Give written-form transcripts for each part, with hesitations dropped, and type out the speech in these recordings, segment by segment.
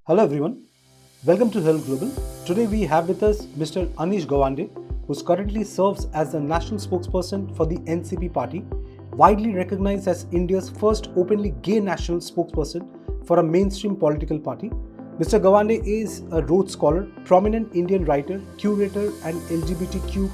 Hello everyone, welcome to Herald Global. Today we have with us Mr. Anish Gawande, who currently serves as the National Spokesperson for the NCP Party, widely recognized as India's first openly gay national spokesperson for a mainstream political party. Mr. Gawande is a Rhodes Scholar, prominent Indian writer, curator, and LGBTQ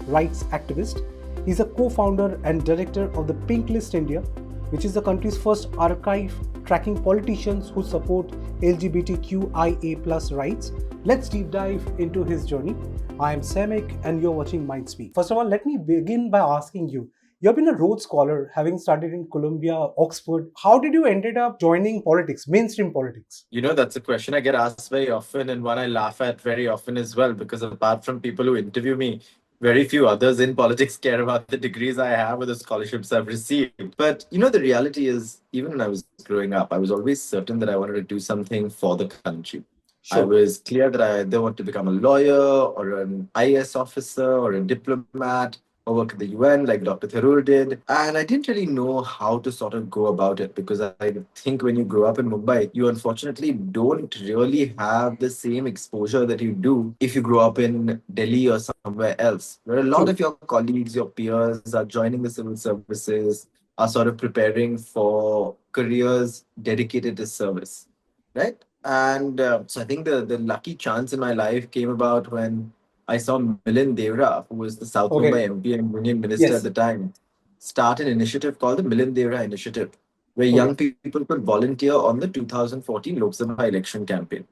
rights activist. He's a co-founder and director of the Pinklist India, which is the country's first archive tracking politicians who support LGBTQIA rights. Let's deep dive into his journey. I am Saimik and you're watching Mind Speak. First of all, let me begin by asking you, you've been a Rhodes Scholar, having studied in Columbia, Oxford. How did you ended up joining politics, mainstream politics? That's a question I get asked very often and one I laugh at very often as well, because apart from people who interview me, very few others in politics care about the degrees I have or the scholarships I've received. But the reality is, even when I was growing up, I was always certain that I wanted to do something for the country. I Sure. was clear that I either want to become a lawyer or an IAS officer or a diplomat or work at the UN like Dr. Tharoor did. And I didn't really know how to sort of go about it, because I think when you grow up in Mumbai, you unfortunately don't really have the same exposure that you do if you grow up in Delhi or somewhere else, where a lot True. of your colleagues, your peers are joining the civil services, are sort of preparing for careers dedicated to service, right? And so I think the lucky chance in my life came about when I saw Milind Devra, who was the South Okay. Mumbai MP and Union Minister at Yes. the time, start an initiative called the Milind Devra Initiative, where Okay. young people could volunteer on the 2014 Lok Sabha election campaign.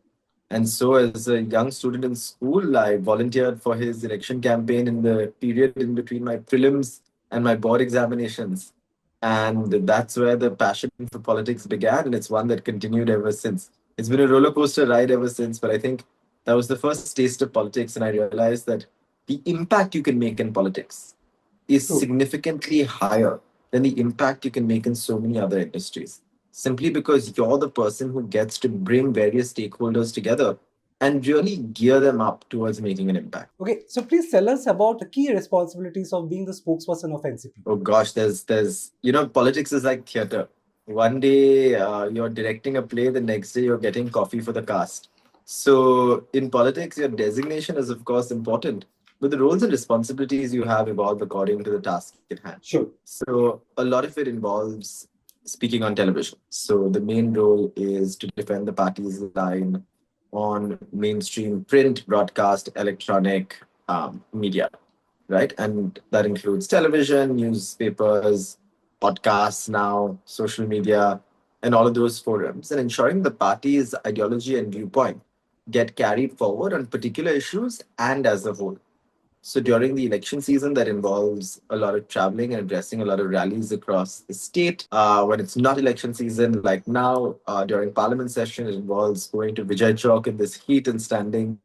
And so, as a young student in school, I volunteered for his election campaign in the period in between my prelims and my board examinations. And that's where the passion for politics began, and it's one that continued ever since. It's been a roller coaster ride ever since, but I think that was the first taste of politics, and I realized that the impact you can make in politics is True. significantly higher than the impact you can make in so many other industries, simply because you're the person who gets to bring various stakeholders together and really gear them up towards making an impact. Okay. So please tell us about the key responsibilities of being the spokesperson of NCP. Oh gosh, there's politics is like theater. One day you're directing a play, the next day you're getting coffee for the cast. So in politics, your designation is of course important, but the roles and responsibilities you have evolve according to the task at hand. Sure. So a lot of it involves speaking on television. So the main role is to defend the party's line on mainstream print, broadcast, electronic media, right? And that includes television, newspapers, podcasts now, social media, and all of those forums, and ensuring the party's ideology and viewpoint get carried forward on particular issues and as a whole. So during the election season, that involves a lot of traveling and addressing a lot of rallies across the state. When it's not election season, like now, during parliament session, it involves going to Vijay Chowk in this heat and standing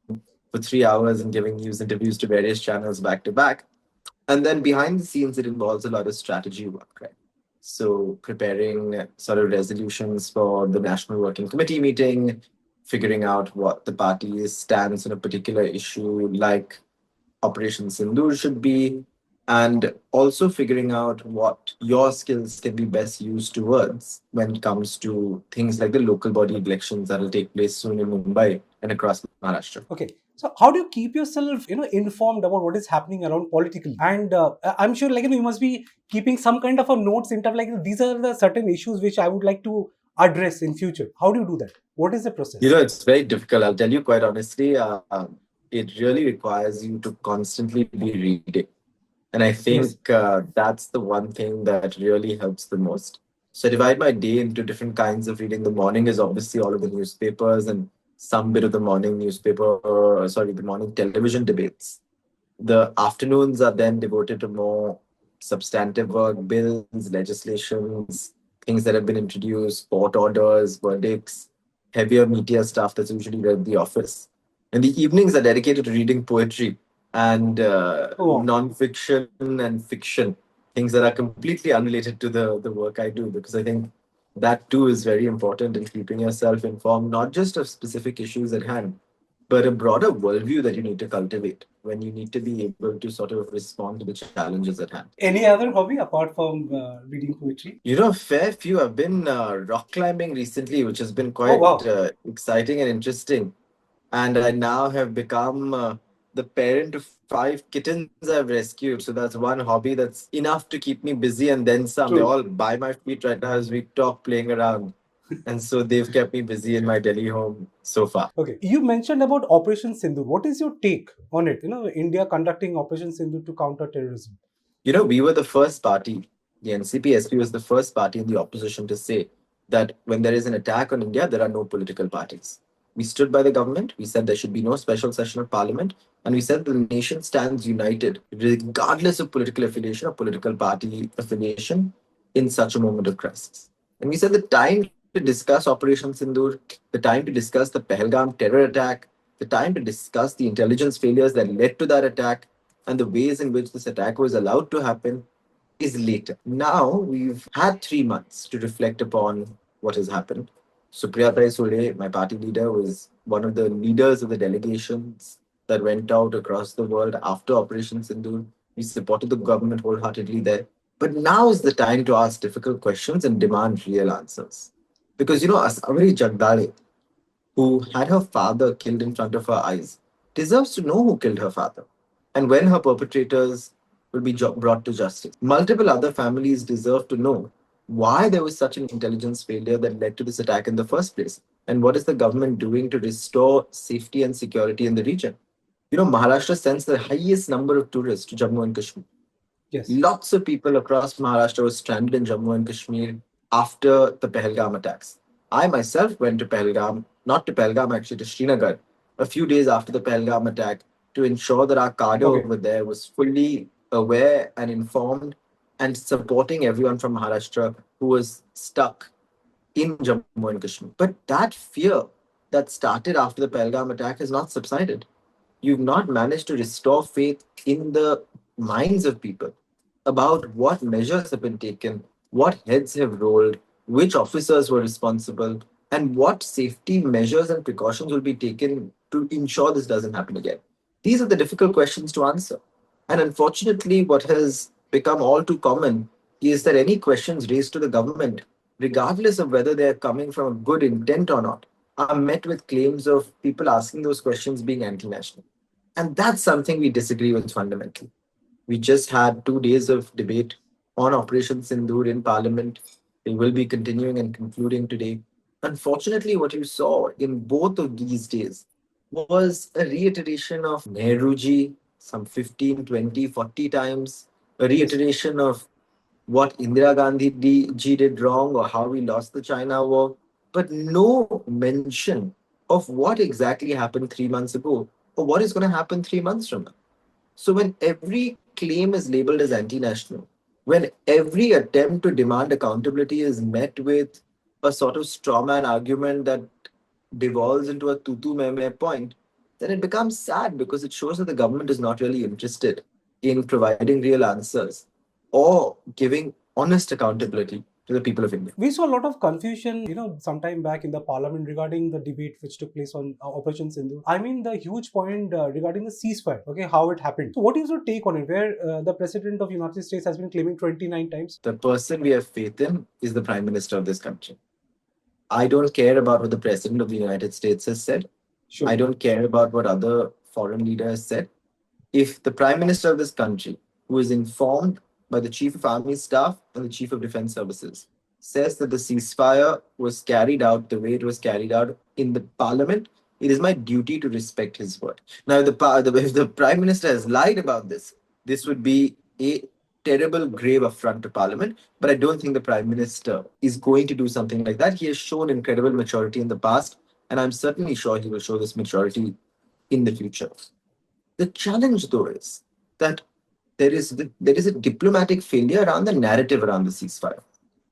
for 3 hours and giving news interviews to various channels back to back. And then behind the scenes, it involves a lot of strategy work, right? So preparing sort of resolutions for the National Working Committee meeting, figuring out what the party's stance on a particular issue like Operation Sindoor should be, and also figuring out what your skills can be best used towards when it comes to things like the local body elections that will take place soon in Mumbai and across Maharashtra. Okay. So how do you keep yourself, informed about what is happening around politically? And I'm sure, you must be keeping some kind of a notes in terms like these are the certain issues which I would like to address in future. How do you do that? What is the process? It's very difficult. I'll tell you quite honestly. It really requires you to constantly be reading. And I Yes. think that's the one thing that really helps the most. So I divide my day into different kinds of reading. The morning is obviously all of the newspapers and some bit of the morning the morning television debates. The afternoons are then devoted to more substantive work, bills, legislations, things that have been introduced, court orders, verdicts, heavier media stuff that's usually read at the office. And the evenings are dedicated to reading poetry and Oh, wow. non-fiction and fiction, things that are completely unrelated to the work I do, because I think that too is very important in keeping yourself informed, not just of specific issues at hand, but a broader worldview that you need to cultivate when you need to be able to sort of respond to the challenges at hand. Any other hobby apart from reading poetry? Fair few. I've been rock climbing recently, which has been Oh, quite wow. exciting and interesting. And I now have become the parent of 5 kittens I've rescued. So that's one hobby that's enough to keep me busy and then some. They're True. all by my feet right now as we talk, playing around. And so they've kept me busy in my Delhi home so far. Okay, you mentioned about Operation Sindhu. What is your take on it? India conducting Operation Sindhu to counter terrorism. We were the first party, the NCP was the first party in the opposition to say that when there is an attack on India, there are no political parties. We stood by the government, we said there should be no special session of parliament, and we said the nation stands united, regardless of political affiliation or political party affiliation, in such a moment of crisis. And we said the time to discuss Operation Sindoor, the time to discuss the Pahalgam terror attack, the time to discuss the intelligence failures that led to that attack, and the ways in which this attack was allowed to happen is later. Now we've had 3 months to reflect upon what has happened. Supriya Sule, my party leader, was one of the leaders of the delegations that went out across the world after Operation Sindoor. We supported the government wholeheartedly there. But now is the time to ask difficult questions and demand real answers. Because, Asawari Jagdale, who had her father killed in front of her eyes, deserves to know who killed her father and when her perpetrators will be brought to justice. Multiple other families deserve to know why there was such an intelligence failure that led to this attack in the first place, and what is the government doing to restore safety and security in the region. Maharashtra sends the highest number of tourists to Jammu and Kashmir. Yes. Lots of people across Maharashtra were stranded in Jammu and Kashmir after the Pahalgam attacks. I myself went to Pahalgam, not to Pahalgam actually, to Srinagar, a few days after the Pahalgam attack to ensure that our cadre Okay. over there was fully aware and informed and supporting everyone from Maharashtra who was stuck in Jammu and Kashmir. But that fear that started after the Pahalgam attack has not subsided. You've not managed to restore faith in the minds of people about what measures have been taken, what heads have rolled, which officers were responsible, and what safety measures and precautions will be taken to ensure this doesn't happen again. These are the difficult questions to answer. And unfortunately, what has become all too common is that any questions raised to the government, regardless of whether they're coming from a good intent or not, are met with claims of people asking those questions being anti national. And that's something we disagree with fundamentally. We just had 2 days of debate on Operation Sindoor in Parliament. They will be continuing and concluding today. Unfortunately, what you saw in both of these days was a reiteration of Nehruji some 15, 20, 40 times, a Yes. reiteration of what Indira Gandhi ji did wrong or how we lost the China war, but no mention of what exactly happened 3 months ago or what is going to happen 3 months from now. So when every claim is labeled as anti-national, when every attempt to demand accountability is met with a sort of straw man argument that devolves into a tutu meme point, then it becomes sad because it shows that the government is not really interested in providing real answers or giving honest accountability to the people of India. We saw a lot of confusion, sometime back in the parliament regarding the debate which took place on Operation Sindhu. I mean, the huge point regarding the ceasefire, okay, how it happened. So, what is your take on it? Where the president of United States has been claiming 29 times. The person we have faith in is the Prime Minister of this country. I don't care about what the President of the United States has said. Sure. I don't care about what other foreign leader has said. If the Prime Minister of this country, who is informed by the Chief of Army Staff and the Chief of Defense Services, says that the ceasefire was carried out the way it was carried out in the Parliament, it is my duty to respect his word. Now, if the Prime Minister has lied about this would be a terrible, grave affront to Parliament. But I don't think the Prime Minister is going to do something like that. He has shown incredible maturity in the past, and I'm certainly sure he will show this maturity in the future. The challenge, though, is that there is a diplomatic failure around the narrative around the ceasefire.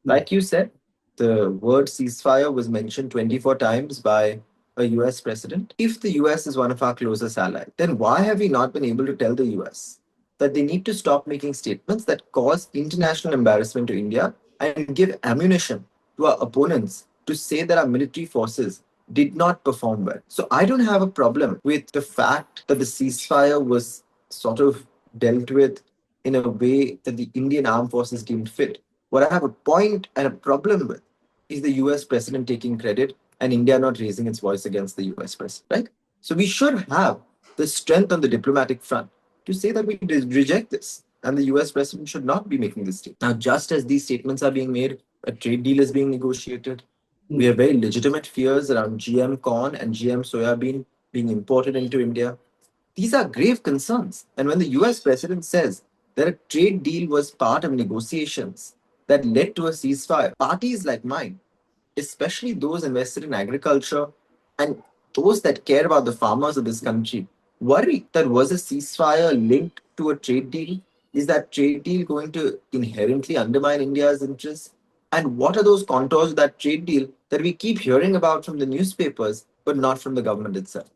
Like you said, the word ceasefire was mentioned 24 times by a US president. If the US is one of our closest allies, then why have we not been able to tell the US that they need to stop making statements that cause international embarrassment to India and give ammunition to our opponents to say that our military forces did not perform well. So I don't have a problem with the fact that the ceasefire was sort of dealt with in a way that the Indian armed forces deemed fit. What I have a point and a problem with is the US president taking credit and India not raising its voice against the US president, right? So we should have the strength on the diplomatic front to say that we reject this and the US president should not be making this statement. Now, just as these statements are being made, a trade deal is being negotiated. We have very legitimate fears around GM corn and GM soybean being imported into India. These are grave concerns. And when the US president says that a trade deal was part of negotiations that led to a ceasefire, parties like mine, especially those invested in agriculture and those that care about the farmers of this country, worry that was a ceasefire linked to a trade deal? Is that trade deal going to inherently undermine India's interests? And what are those contours of that trade deal that we keep hearing about from the newspapers, but not from the government itself?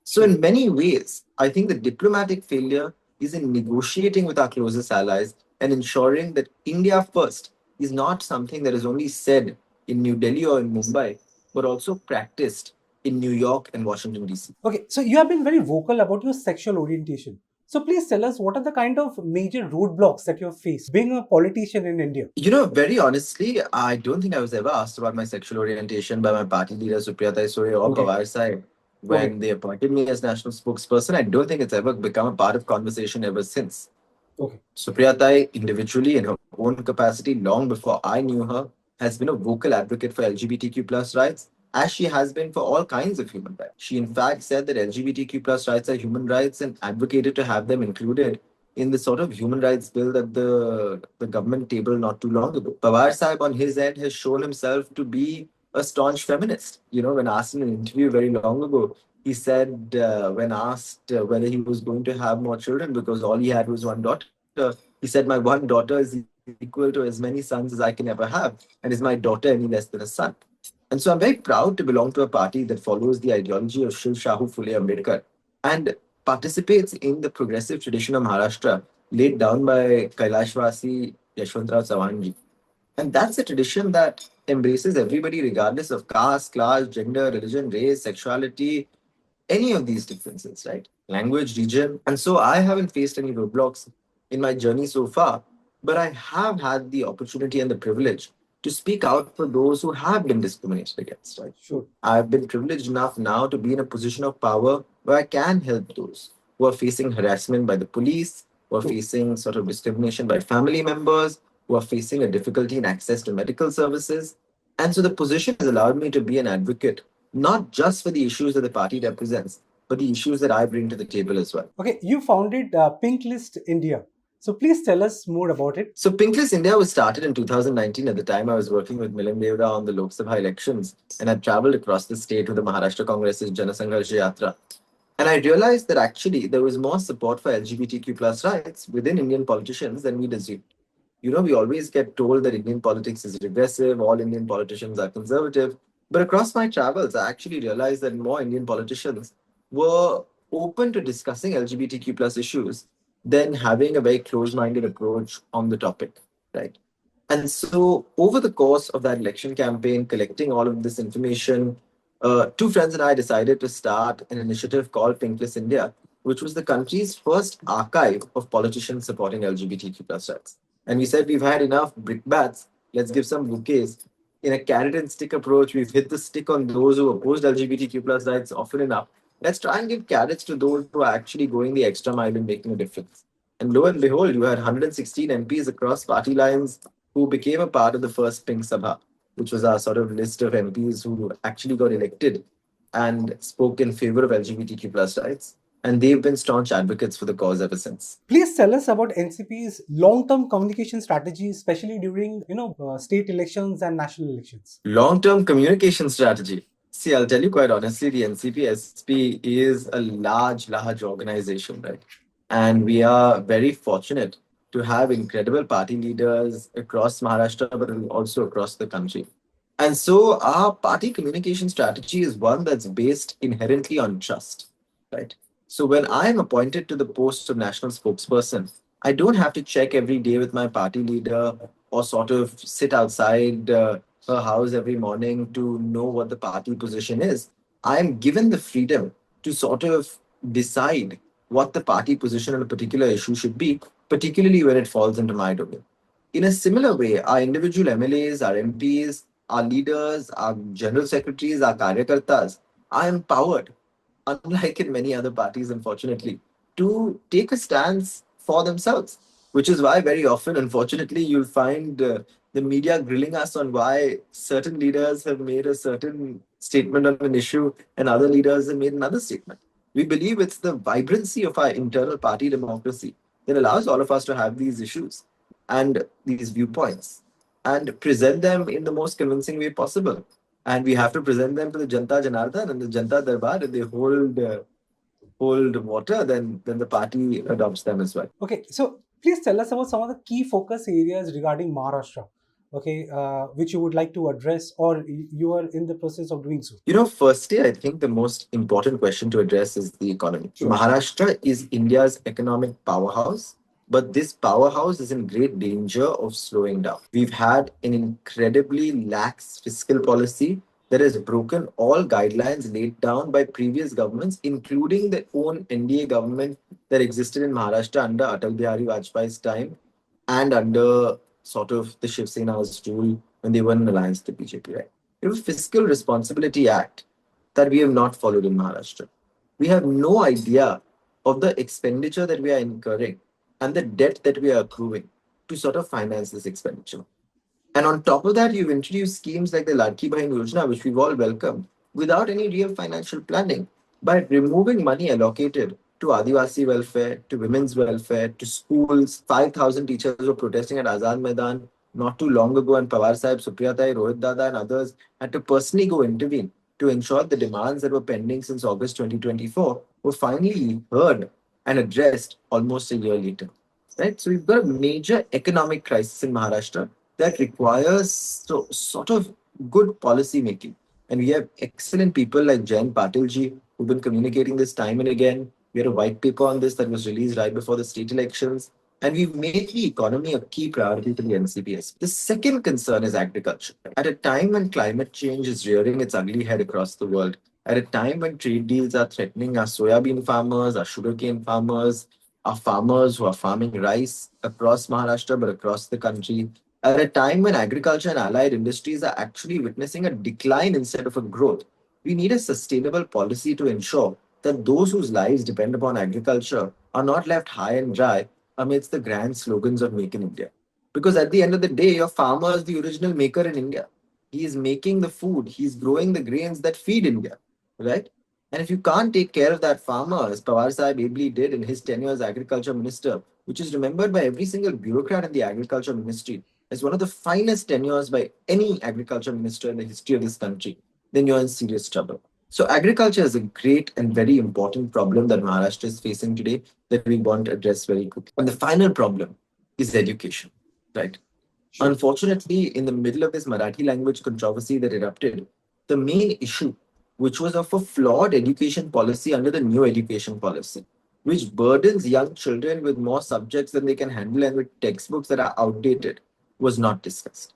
So, in many ways, I think the diplomatic failure is in negotiating with our closest allies and ensuring that India first is not something that is only said in New Delhi or in Mumbai, but also practiced in New York and Washington, D.C. Okay, so you have been very vocal about your sexual orientation. So please tell us what are the kind of major roadblocks that you have faced being a politician in India? Very honestly, I don't think I was ever asked about my sexual orientation by my party leader, Supriya Sure or Okay. Pawar Sahib when they appointed me as national spokesperson. I don't think it's ever become a part of conversation ever since. Okay. Supriya individually, in her own capacity, long before I knew her, has been a vocal advocate for LGBTQ plus rights, as she has been for all kinds of human rights. She, in fact, said that LGBTQ plus rights are human rights and advocated to have them included in the sort of human rights bill that the government tabled not too long ago. Pawar Sahib, on his end, has shown himself to be a staunch feminist. When asked in an interview very long ago, he said, when asked whether he was going to have more children because all he had was one daughter, he said, "My one daughter is equal to as many sons as I can ever have, and is my daughter any less than a son?" And so I'm very proud to belong to a party that follows the ideology of Shiv Shahu Phule Ambedkar and participates in the progressive tradition of Maharashtra laid down by Kailashvasi Yashwantrao Chavanji. And that's a tradition that embraces everybody regardless of caste, class, gender, religion, race, sexuality, any of these differences, right? Language, region. And so I haven't faced any roadblocks in my journey so far, but I have had the opportunity and the privilege to speak out for those who have been discriminated against, right? Sure. I've been privileged enough now to be in a position of power where I can help those who are facing harassment by the police, who are facing sort of discrimination by family members, who are facing a difficulty in access to medical services. And so the position has allowed me to be an advocate, not just for the issues that the party represents, but the issues that I bring to the table as well. Okay, you founded Pinklist India. So please tell us more about it. So Pinklist India was started in 2019. At the time, I was working with Milan Devra on the Lok Sabha elections, and I traveled across the state with the Maharashtra Congress's Janasangharsha Yatra. And I realized that actually there was more support for LGBTQ plus rights within Indian politicians than we'd assumed. We always get told that Indian politics is regressive, all Indian politicians are conservative. But across my travels, I actually realized that more Indian politicians were open to discussing LGBTQ plus issues than having a very closed-minded approach on the topic, right? And so, over the course of that election campaign, collecting all of this information, two friends and I decided to start an initiative called Pinklist India, which was the country's first archive of politicians supporting LGBTQ plus rights. And we said, we've had enough brickbats, let's give some bouquets. In a carrot and stick approach, we've hit the stick on those who opposed LGBTQ plus rights often enough. Let's try and give carrots to those who are actually going the extra mile and making a difference. And lo and behold, you had 116 MPs across party lines who became a part of the first Pink Sabha, which was our sort of list of MPs who actually got elected and spoke in favor of LGBTQ plus rights. And they've been staunch advocates for the cause ever since. Please tell us about NCP's long-term communication strategy, especially during state elections and national elections. Long-term communication strategy. See, I'll tell you quite honestly, the NCP SP is a large organization, right? And we are very fortunate to have incredible party leaders across Maharashtra, but also across the country. And so our party communication strategy is one that's based inherently on trust, right? So when I'm appointed to the post of national spokesperson, I don't have to check every day with my party leader or sort of sit outside her house every morning to know what the party position is. I am given the freedom to sort of decide what the party position on a particular issue should be, particularly when it falls into my domain. In a similar way, our individual MLAs, our MPs, our leaders, our general secretaries, our karyakartas are empowered, unlike in many other parties, unfortunately, to take a stance for themselves. Which is why, very often, unfortunately, you'll find the media grilling us on why certain leaders have made a certain statement on an issue and other leaders have made another statement. We believe it's the vibrancy of our internal party democracy that allows all of us to have these issues and these viewpoints and present them in the most convincing way possible. And we have to present them to the Janta Janardhan and the Janta Darbar. If they hold water, then the party adopts them as well. Okay, so please tell us about some of the key focus areas regarding Maharashtra, okay, which you would like to address, or you are in the process of doing so. Firstly, I think the most important question to address is the economy. Sure. Maharashtra is India's economic powerhouse, but this powerhouse is in great danger of slowing down. We've had an incredibly lax fiscal policy that has broken all guidelines laid down by previous governments, including the own NDA government that existed in Maharashtra under Atal Bihari Vajpayee's time and under sort of the Shiv Sena's rule when they were in alliance with the BJP, right? It was Fiscal Responsibility Act that we have not followed in Maharashtra. We have no idea of the expenditure that we are incurring and the debt that we are accruing to sort of finance this expenditure. And on top of that, you've introduced schemes like the Ladki Bahin Yojana, which we've all welcomed, without any real financial planning, by removing money allocated to Adivasi welfare, to women's welfare, to schools. 5,000 teachers were protesting at Azad Maidan not too long ago, and Pawar Sahib, Supriya Tai, Rohit Dada, and others had to personally go intervene to ensure the demands that were pending since August 2024 were finally heard and addressed almost a year later. Right? So we've got a major economic crisis in Maharashtra that requires sort of good policy making. And we have excellent people like Jayan Patilji who've been communicating this time and again. We had a white paper on this that was released right before the state elections. And we've made the economy a key priority for the NCPS. The second concern is agriculture. At a time when climate change is rearing its ugly head across the world, at a time when trade deals are threatening our soybean farmers, our sugarcane farmers, our farmers who are farming rice across Maharashtra but across the country, at a time when agriculture and allied industries are actually witnessing a decline instead of a growth, we need a sustainable policy to ensure that those whose lives depend upon agriculture are not left high and dry amidst the grand slogans of Make in India. Because at the end of the day, your farmer is the original maker in India. He is making the food, he's growing the grains that feed India, right? And if you can't take care of that farmer, as Pawar Sahib ably did in his tenure as agriculture minister, which is remembered by every single bureaucrat in the agriculture ministry as one of the finest tenures by any agriculture minister in the history of this country, then you're in serious trouble. So agriculture is a great and very important problem that Maharashtra is facing today that we want to address very quickly. And the final problem is education, right? Sure. Unfortunately, in the middle of this Marathi language controversy that erupted, the main issue, which was of a flawed education policy under the new education policy, which burdens young children with more subjects than they can handle and with textbooks that are outdated, was not discussed.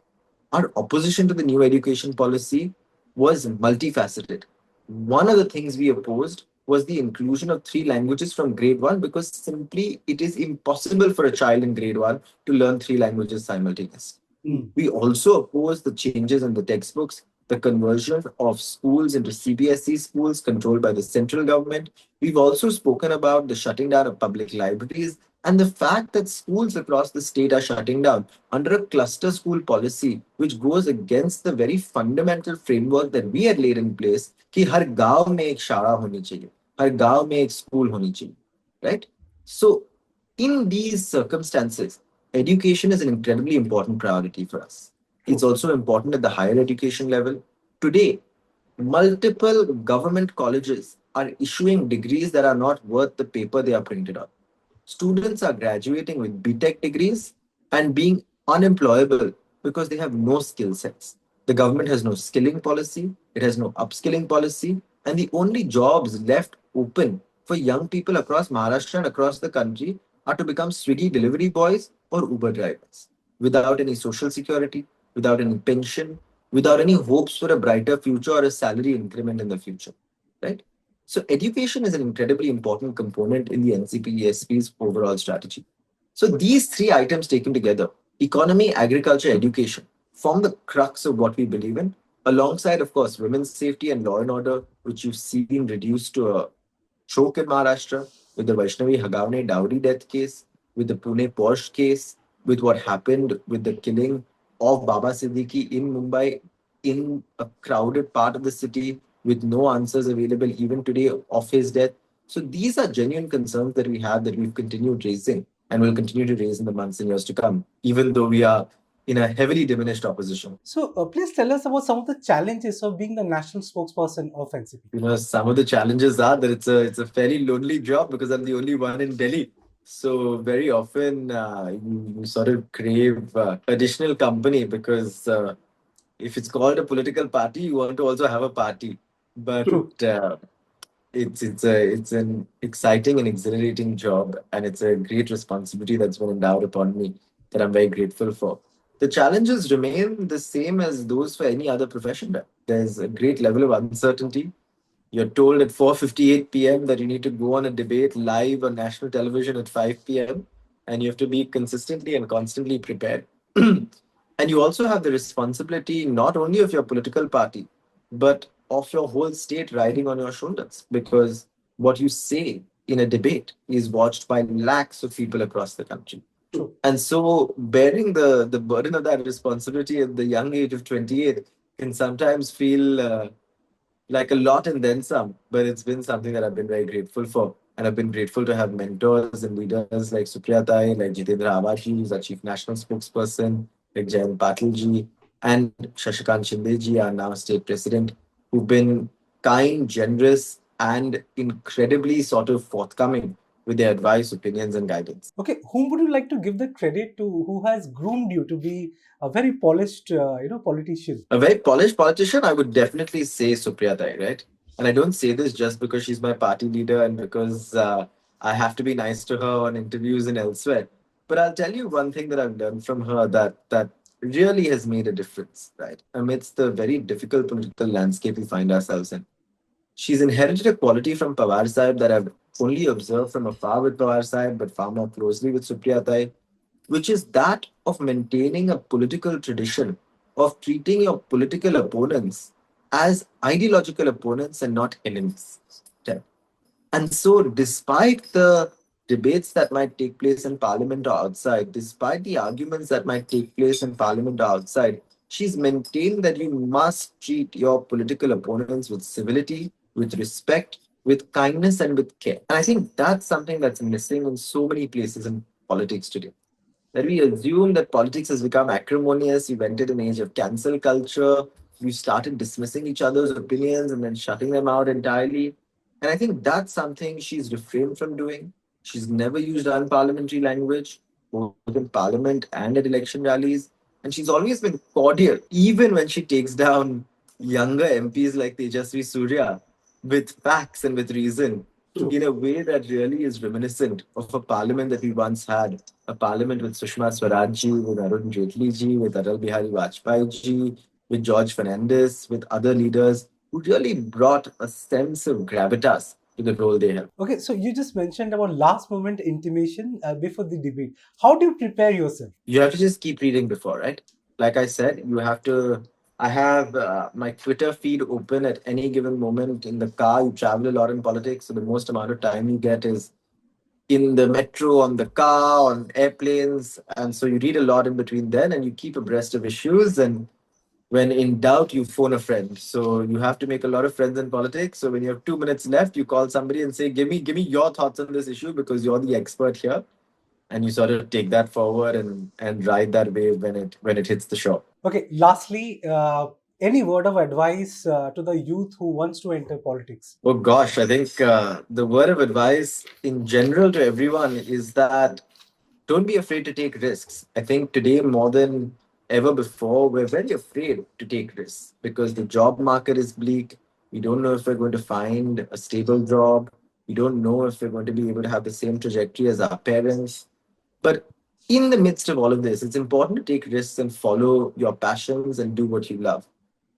Our opposition to the new education policy was multifaceted. One of the things we opposed was the inclusion of three languages from grade one because simply it is impossible for a child in grade one to learn three languages simultaneously. We also oppose the changes in the textbooks, the conversion of schools into CBSE schools controlled by the central government. We've also spoken about the shutting down of public libraries and the fact that schools across the state are shutting down under a cluster school policy, which goes against the very fundamental framework that we had laid in place कि हर गांव में एक शाला होनी चाहिए, हर गांव में एक school होनी चाहिए, right? So, in these circumstances, education is an incredibly important priority for us. It's also important at the higher education level. Today, multiple government colleges are issuing degrees that are not worth the paper they are printed on. Students are graduating with BTech degrees and being unemployable because they have no skill sets. The government has no skilling policy, it has no upskilling policy, and the only jobs left open for young people across Maharashtra and across the country are to become Swiggy delivery boys or Uber drivers without any social security, without any pension, without any hopes for a brighter future or a salary increment in the future. right? So education is an incredibly important component in the NCP overall strategy. So these three items taken together, economy, agriculture, education, form the crux of what we believe in, alongside, of course, women's safety and law and order, which you've seen reduced to a choke in Maharashtra, with the Vaishnavi Hagavne dowry death case, with the Pune Porsche case, with what happened with the killing of Baba Siddiqui in Mumbai in a crowded part of the city with no answers available even today of his death. So these are genuine concerns that we have that we've continued raising and will continue to raise in the months and years to come, even though we are in a heavily diminished opposition. So, please tell us about some of the challenges of being the national spokesperson of NCP. Some of the challenges are that it's a fairly lonely job because I'm the only one in Delhi. So very often you sort of crave additional company because if it's called a political party, you want to also have a party. But True. it's an exciting and exhilarating job, and it's a great responsibility that's been endowed upon me that I'm very grateful for. The challenges remain the same as those for any other profession. There's a great level of uncertainty. You're told at 4:58 p.m. that you need to go on a debate live on national television at 5 p.m. and you have to be consistently and constantly prepared. And you also have the responsibility not only of your political party, but of your whole state riding on your shoulders because what you say in a debate is watched by lakhs of people across the country. True. And so bearing the burden of that responsibility at the young age of 28 can sometimes feel like a lot and then some, but it's been something that I've been very grateful for. And I've been grateful to have mentors and leaders like Supriya Tai, like Jitendra Awaji, who's our Chief National Spokesperson, like Jayant Patilji, and Shashikant Shindeji, our now State President, who've been kind, generous, and incredibly sort of forthcoming with their advice, opinions, and guidance. Okay, whom would you like to give the credit to who has groomed you to be a very polished, politician? A very polished politician, I would definitely say Supriya Tai, right? And I don't say this just because she's my party leader and because I have to be nice to her on interviews and elsewhere. But I'll tell you one thing that I've learned from her that really has made a difference, right? Amidst the very difficult political landscape we find ourselves in. She's inherited a quality from Pawar Sahib that I've only observed from afar with Pawar Sahib, but far more closely with Supriya Tai, which is that of maintaining a political tradition of treating your political opponents as ideological opponents and not enemies. Okay. And so, despite the debates that might take place in parliament or outside, despite the arguments that might take place in parliament or outside, she's maintained that you must treat your political opponents with civility, with respect, with kindness, and with care. And I think that's something that's missing in so many places in politics today that we assume that politics has become acrimonious. We've entered an age of cancel culture. We started dismissing each other's opinions and then shutting them out entirely. And I think that's something she's refrained from doing. She's never used unparliamentary language, both in parliament and at election rallies. And she's always been cordial, even when she takes down younger MPs like Tejasvi Surya with facts and with reason True. in a way that really is reminiscent of a parliament that we once had, a parliament with Sushma Swaraj ji, with Arun Jaitley ji, with Atal Bihari Vajpayee ji, with George Fernandes, with other leaders who really brought a sense of gravitas to the role they held. Okay, so you just mentioned about last moment intimation before the debate. How do you prepare yourself? You have to just keep reading before, right? Like I said, you have to. I have my Twitter feed open at any given moment in the car. You travel a lot in politics, so the most amount of time you get is in the metro, on the car, on airplanes. And so you read a lot in between then and you keep abreast of issues. And when in doubt, you phone a friend. So you have to make a lot of friends in politics. So when you have 2 minutes left, you call somebody and say, give me your thoughts on this issue because you're the expert here. And you sort of take that forward and ride that wave when it hits the shore. Okay, lastly, any word of advice to the youth who wants to enter politics? Oh gosh, I think the word of advice in general to everyone is that don't be afraid to take risks. I think today more than ever before, we're very afraid to take risks because the job market is bleak. We don't know if we're going to find a stable job. We don't know if we're going to be able to have the same trajectory as our parents. But in the midst of all of this, it's important to take risks and follow your passions and do what you love.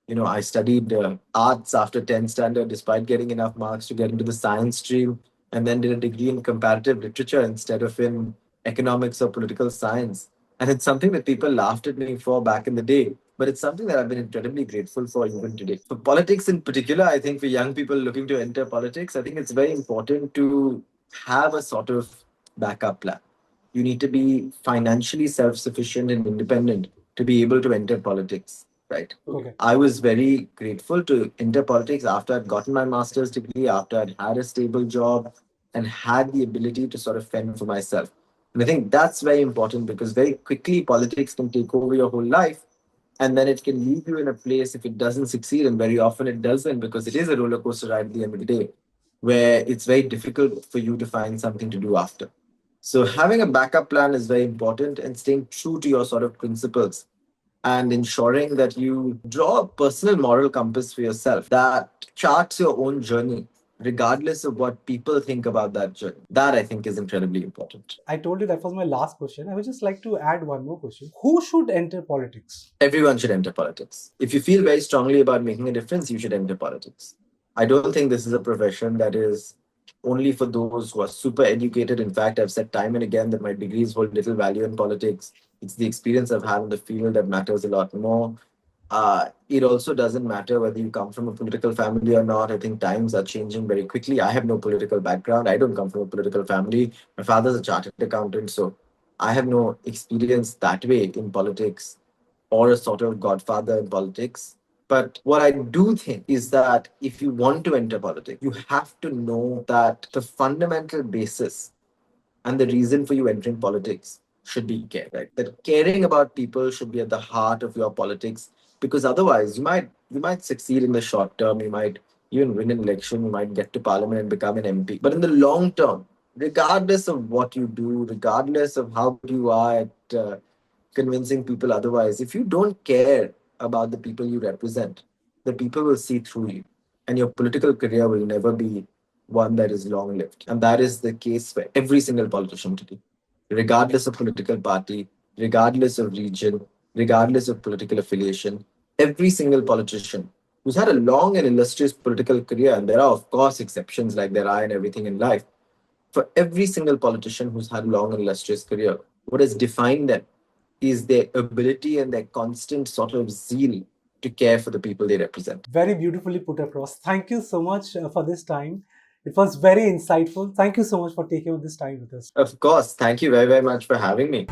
I studied arts after 10th standard despite getting enough marks to get into the science stream, and then did a degree in comparative literature instead of in economics or political science. And it's something that people laughed at me for back in the day, but it's something that I've been incredibly grateful for even today. For politics in particular, I think for young people looking to enter politics, I think it's very important to have a sort of backup plan. You need to be financially self-sufficient and independent to be able to enter politics, right? Okay. I was very grateful to enter politics after I'd gotten my master's degree, after I'd had a stable job and had the ability to sort of fend for myself. And I think that's very important because very quickly politics can take over your whole life, and then it can leave you in a place if it doesn't succeed. And very often it doesn't, because it is a roller coaster ride at the end of the day, where it's very difficult for you to find something to do after. So having a backup plan is very important, and staying true to your sort of principles and ensuring that you draw a personal moral compass for yourself that charts your own journey, regardless of what people think about that journey. That I think is incredibly important. I told you that was my last question. I would just like to add one more question. Who should enter politics? Everyone should enter politics. If you feel very strongly about making a difference, you should enter politics. I don't think this is a profession that is only for those who are super educated. In fact, I've said time and again that my degrees hold little value in politics. It's the experience I've had in the field that matters a lot more. It also doesn't matter whether you come from a political family or not. I think times are changing very quickly. I have no political background. I don't come from a political family. My father's a chartered accountant, so I have no experience that way in politics or a sort of godfather in politics. But what I do think is that if you want to enter politics, you have to know that the fundamental basis and the reason for you entering politics should be care, right? That caring about people should be at the heart of your politics, because otherwise you might succeed in the short term, you might even win an election, you might get to parliament and become an MP. But in the long term, regardless of what you do, regardless of how good you are at convincing people otherwise, if you don't care about the people you represent, the people will see through you, and your political career will never be one that is long lived. And that is the case for every single politician today, regardless of political party, regardless of region, regardless of political affiliation. Every single politician who's had a long and illustrious political career, and there are, of course, exceptions like there are in everything in life, for every single politician who's had a long and illustrious career, what has defined them is their ability and their constant sort of zeal to care for the people they represent. Very beautifully put across. Thank you so much for this time. It was very insightful. Thank you so much for taking this time with us. Of course, thank you very, very much for having me.